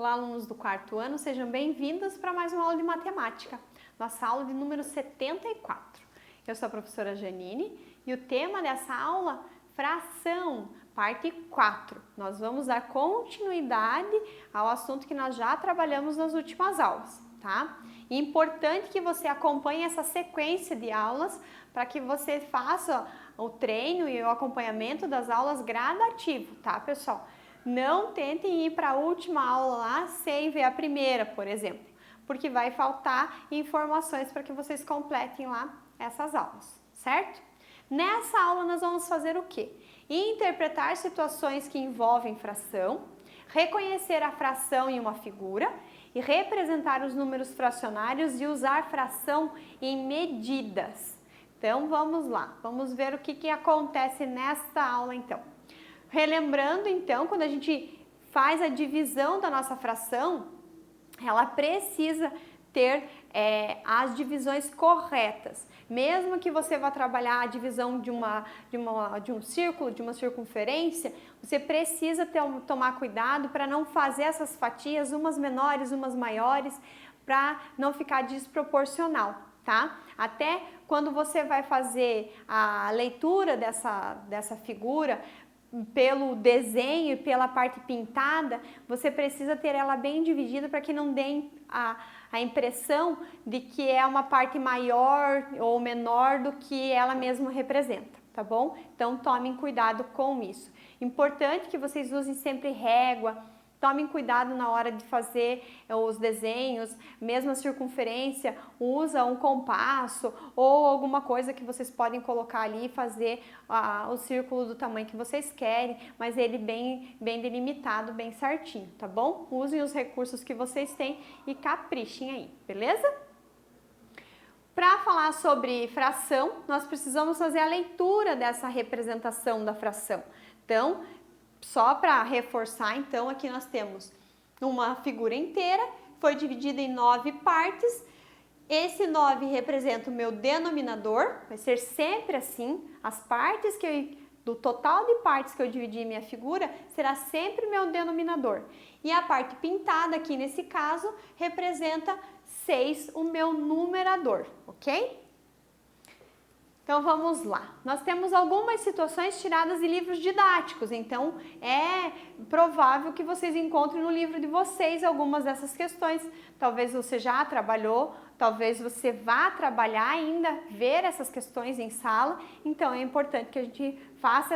Olá, alunos do quarto ano, sejam bem-vindos para mais uma aula de matemática, nossa aula de número 74. Eu sou a professora Janine e o tema dessa aula, fração, parte 4. Nós vamos dar continuidade ao assunto que nós já trabalhamos nas últimas aulas, tá? E é importante que você acompanhe essa sequência de aulas para que você faça o treino e o acompanhamento das aulas gradativo, tá, pessoal? Não tentem ir para a última aula lá sem ver a primeira, por exemplo, porque vai faltar informações para que vocês completem lá essas aulas, certo? Nessa aula nós vamos fazer o quê? Interpretar situações que envolvem fração, reconhecer a fração em uma figura e representar os números fracionários e usar fração em medidas. Então vamos lá, vamos ver o que acontece nesta aula então. Relembrando então, quando a gente faz a divisão da nossa fração, ela precisa ter as divisões corretas. Mesmo que você vá trabalhar a divisão de um círculo, de uma circunferência, você precisa tomar cuidado para não fazer essas fatias, umas menores, umas maiores, para não ficar desproporcional, tá? Até quando você vai fazer a leitura dessa figura, pelo desenho e pela parte pintada, você precisa ter ela bem dividida para que não dê a impressão de que é uma parte maior ou menor do que ela mesma representa, tá bom? Então tomem cuidado com isso. Importante que vocês usem sempre régua, tomem cuidado na hora de fazer os desenhos, mesmo a circunferência, usa um compasso ou alguma coisa que vocês podem colocar ali e fazer o círculo do tamanho que vocês querem, mas ele bem delimitado, bem certinho, tá bom? Usem os recursos que vocês têm e caprichem aí, beleza? Para falar sobre fração, nós precisamos fazer a leitura dessa representação da fração. Então, só para reforçar, então, aqui nós temos uma figura inteira, foi dividida em 9 partes. Esse 9 representa o meu denominador, vai ser sempre assim. As partes do total de partes que eu dividi em minha figura, será sempre meu denominador. E a parte pintada aqui, nesse caso, representa 6, o meu numerador, ok? Então vamos lá, nós temos algumas situações tiradas de livros didáticos, então é provável que vocês encontrem no livro de vocês algumas dessas questões. Talvez você já trabalhou, talvez você vá trabalhar ainda, ver essas questões em sala, então é importante que a gente faça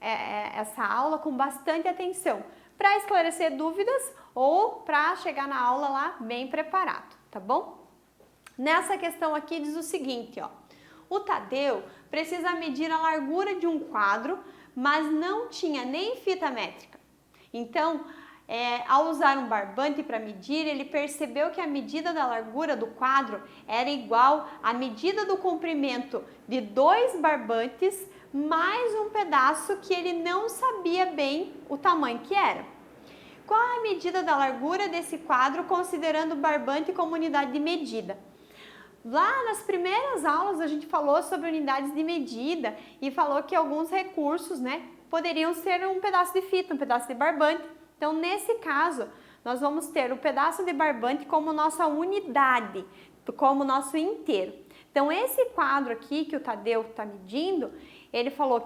essa aula com bastante atenção, para esclarecer dúvidas ou para chegar na aula lá bem preparado, tá bom? Nessa questão aqui diz o seguinte, ó. O Tadeu precisa medir a largura de um quadro, mas não tinha nem fita métrica. Então, ao usar um barbante para medir, ele percebeu que a medida da largura do quadro era igual à medida do comprimento de 2 barbantes mais um pedaço que ele não sabia bem o tamanho que era. Qual a medida da largura desse quadro, considerando o barbante como unidade de medida? Lá nas primeiras aulas a gente falou sobre unidades de medida e falou que alguns recursos, né, poderiam ser um pedaço de fita, um pedaço de barbante. Então, nesse caso, nós vamos ter o pedaço de barbante como nossa unidade, como nosso inteiro. Então, esse quadro aqui que o Tadeu está medindo, ele falou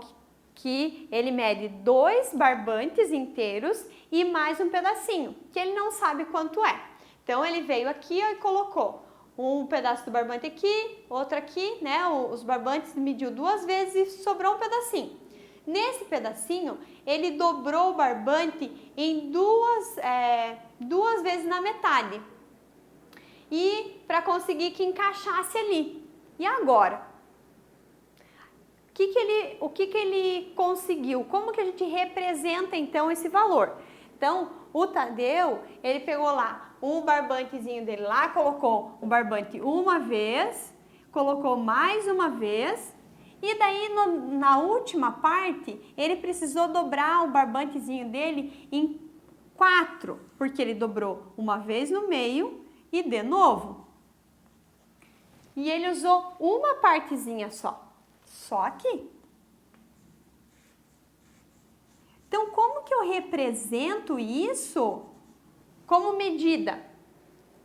que ele mede 2 barbantes inteiros e mais um pedacinho, que ele não sabe quanto é. Então, ele veio aqui e colocou um pedaço do barbante aqui, outro aqui, né? Os barbantes mediu 2 vezes e sobrou um pedacinho. Nesse pedacinho, ele dobrou o barbante em duas vezes na metade. E para conseguir que encaixasse ali. E agora? O que ele conseguiu? Como que a gente representa então esse valor? Então, o Tadeu, ele pegou lá o barbantezinho dele lá, colocou o barbante uma vez, colocou mais uma vez, e daí na última parte, ele precisou dobrar o barbantezinho dele em 4, porque ele dobrou uma vez no meio e de novo. E ele usou uma partezinha só aqui. Então, como que eu represento isso como medida.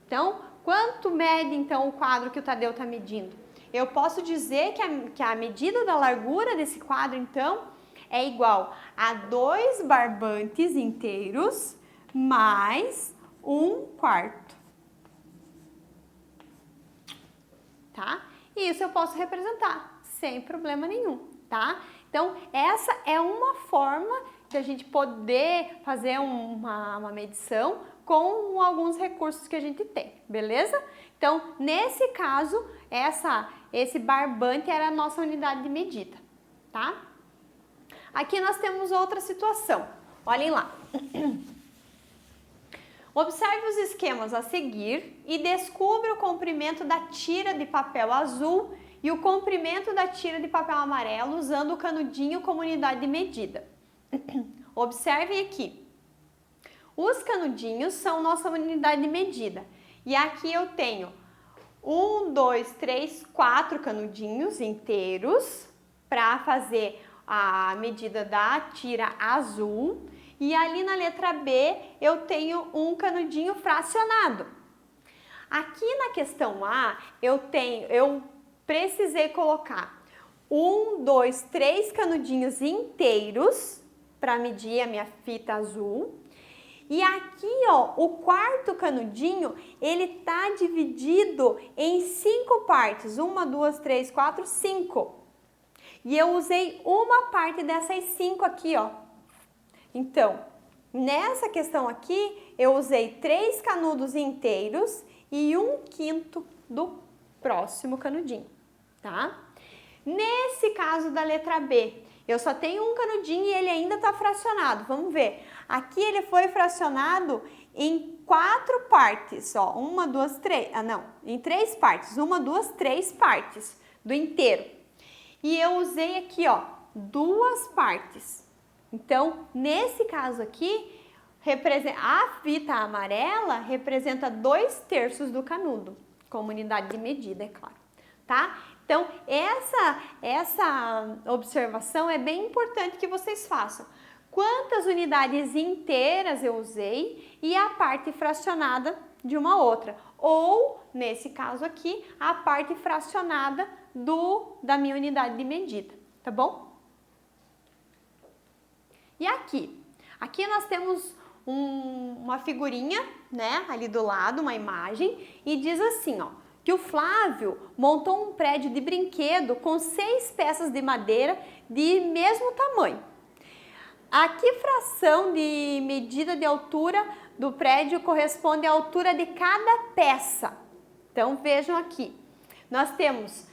Então, quanto mede então o quadro que o Tadeu está medindo? Eu posso dizer que a medida da largura desse quadro, então, é igual a 2 barbantes inteiros mais 1/4. Tá? E isso eu posso representar sem problema nenhum, tá? Então, essa é uma forma de a gente poder fazer uma medição com alguns recursos que a gente tem, beleza? Então, nesse caso, esse barbante era a nossa unidade de medida, tá? Aqui nós temos outra situação, olhem lá. Observe os esquemas a seguir e descubra o comprimento da tira de papel azul e o comprimento da tira de papel amarelo usando o canudinho como unidade de medida. Observem aqui. Os canudinhos são nossa unidade de medida. E aqui eu tenho 1, 2, 3, 4 canudinhos inteiros para fazer a medida da tira azul. E ali na letra B eu tenho um canudinho fracionado. Aqui na questão A eu precisei colocar 1, 2, 3 canudinhos inteiros para medir a minha fita azul. E aqui, ó, o quarto canudinho, ele tá dividido em 5 partes. 1, 2, 3, 4, 5. E eu usei uma parte dessas 5 aqui, ó. Então, nessa questão aqui, eu usei 3 canudos inteiros e 1/5 do próximo canudinho, tá? Nesse caso da letra B, eu só tenho um canudinho e ele ainda está fracionado. Vamos ver. Aqui ele foi fracionado em 4 partes, ó. 1, 2, 3. Em 3 partes. 1, 2, 3 partes do inteiro. E eu usei aqui, ó, 2 partes. Então, nesse caso aqui, a fita amarela representa 2/3 do canudo, como unidade de medida, é claro, tá? Então, essa observação é bem importante que vocês façam. Quantas unidades inteiras eu usei e a parte fracionada de uma outra. Ou, nesse caso aqui, a parte fracionada da minha unidade de medida, tá bom? E aqui nós temos uma figurinha, né, ali do lado, uma imagem, e diz assim, ó, que o Flávio montou um prédio de brinquedo com 6 peças de madeira de mesmo tamanho. A que fração de medida de altura do prédio corresponde à altura de cada peça? Então vejam aqui, nós temos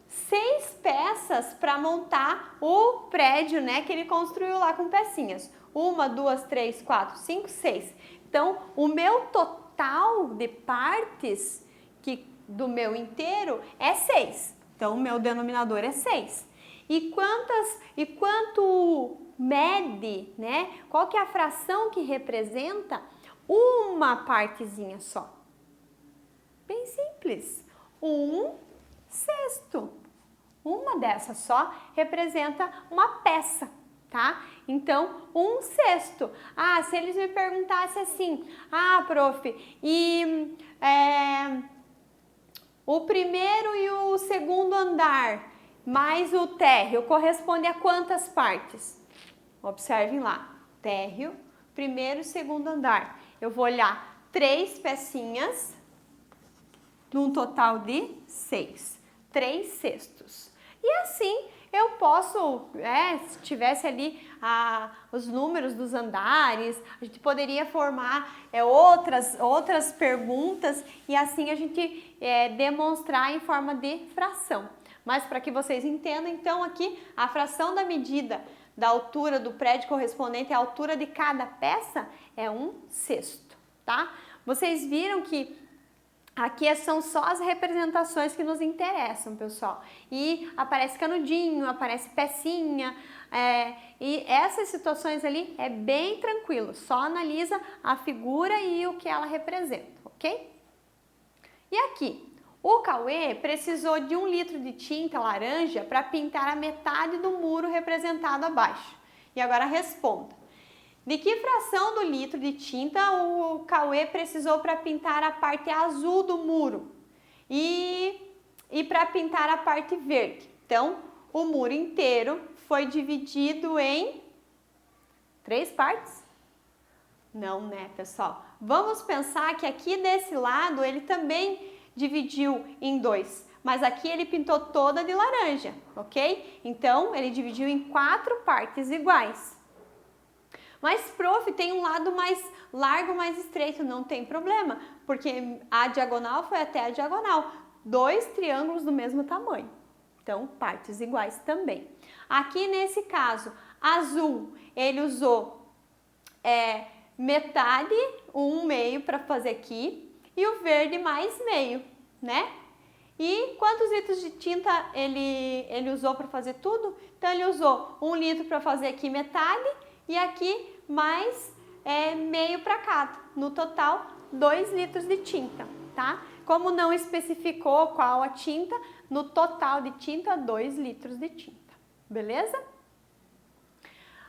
6 peças para montar o prédio, né, que ele construiu lá com pecinhas. 1, 2, 3, 4, 5, 6. Então, o meu total de partes do meu inteiro é 6. Então, o meu denominador é 6. E quanto mede, né? Qual que é a fração que representa uma partezinha só? Bem simples. 1/6. Uma dessas só representa uma peça, tá? Então, 1/6. Ah, se eles me perguntassem assim, prof, e o primeiro e o segundo andar mais o térreo corresponde a quantas partes? Observem lá, térreo, primeiro e segundo andar. Eu vou olhar 3 pecinhas, num total de 6. 3/6. E assim eu posso, se tivesse ali os números dos andares, a gente poderia formar outras perguntas e assim a gente demonstrar em forma de fração. Mas para que vocês entendam, então aqui a fração da medida da altura do prédio correspondente à altura de cada peça é 1/6, tá? Vocês viram que aqui são só as representações que nos interessam, pessoal. E aparece canudinho, aparece pecinha, e essas situações ali é bem tranquilo. Só analisa a figura e o que ela representa, ok? E aqui, o Cauê precisou de 1 litro de tinta laranja para pintar a metade do muro representado abaixo. E agora responda. De que fração do litro de tinta o Cauê precisou para pintar a parte azul do muro e para pintar a parte verde? Então, o muro inteiro foi dividido em 3 partes? Não, né, pessoal? Vamos pensar que aqui desse lado ele também dividiu em 2, mas aqui ele pintou toda de laranja, ok? Então, ele dividiu em 4 partes iguais. Mas, prof, tem um lado mais largo, mais estreito, não tem problema, porque a diagonal foi até a diagonal, 2 triângulos do mesmo tamanho, então partes iguais também. Aqui nesse caso, azul, ele usou metade, 1/2 para fazer aqui, e o verde mais meio, né? E quantos litros de tinta ele usou para fazer tudo? Então, ele usou 1 litro para fazer aqui metade, e aqui mais meio para cada. No total, 2 litros de tinta, tá? Como não especificou qual a tinta, no total de tinta, 2 litros de tinta. Beleza?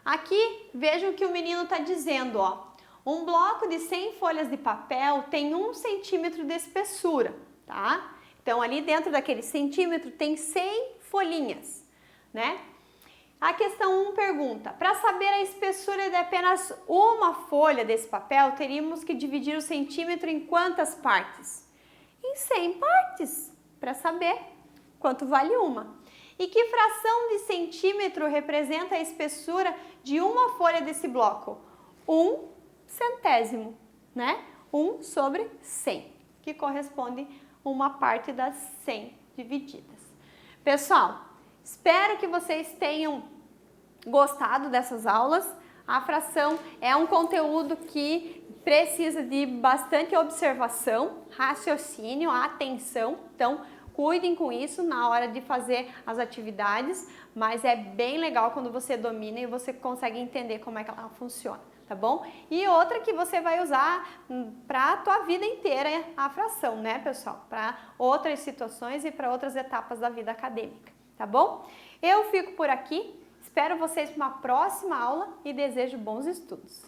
Aqui, vejam o que o menino está dizendo, ó. Um bloco de 100 folhas de papel tem 1 centímetro de espessura, tá? Então, ali dentro daquele centímetro tem 100 folhinhas, né? A questão 1 pergunta, para saber a espessura de apenas uma folha desse papel, teríamos que dividir o centímetro em quantas partes? Em 100 partes, para saber quanto vale uma. E que fração de centímetro representa a espessura de uma folha desse bloco? 1 centésimo, né? 1 sobre 100, que corresponde a uma parte das 100 divididas. Pessoal, espero que vocês tenham gostado dessas aulas. A fração é um conteúdo que precisa de bastante observação, raciocínio, atenção. Então, cuidem com isso na hora de fazer as atividades, mas é bem legal quando você domina e você consegue entender como é que ela funciona, tá bom? E outra que você vai usar para a tua vida inteira é a fração, né, pessoal? Para outras situações e para outras etapas da vida acadêmica, tá bom? Eu fico por aqui, espero vocês para uma próxima aula e desejo bons estudos.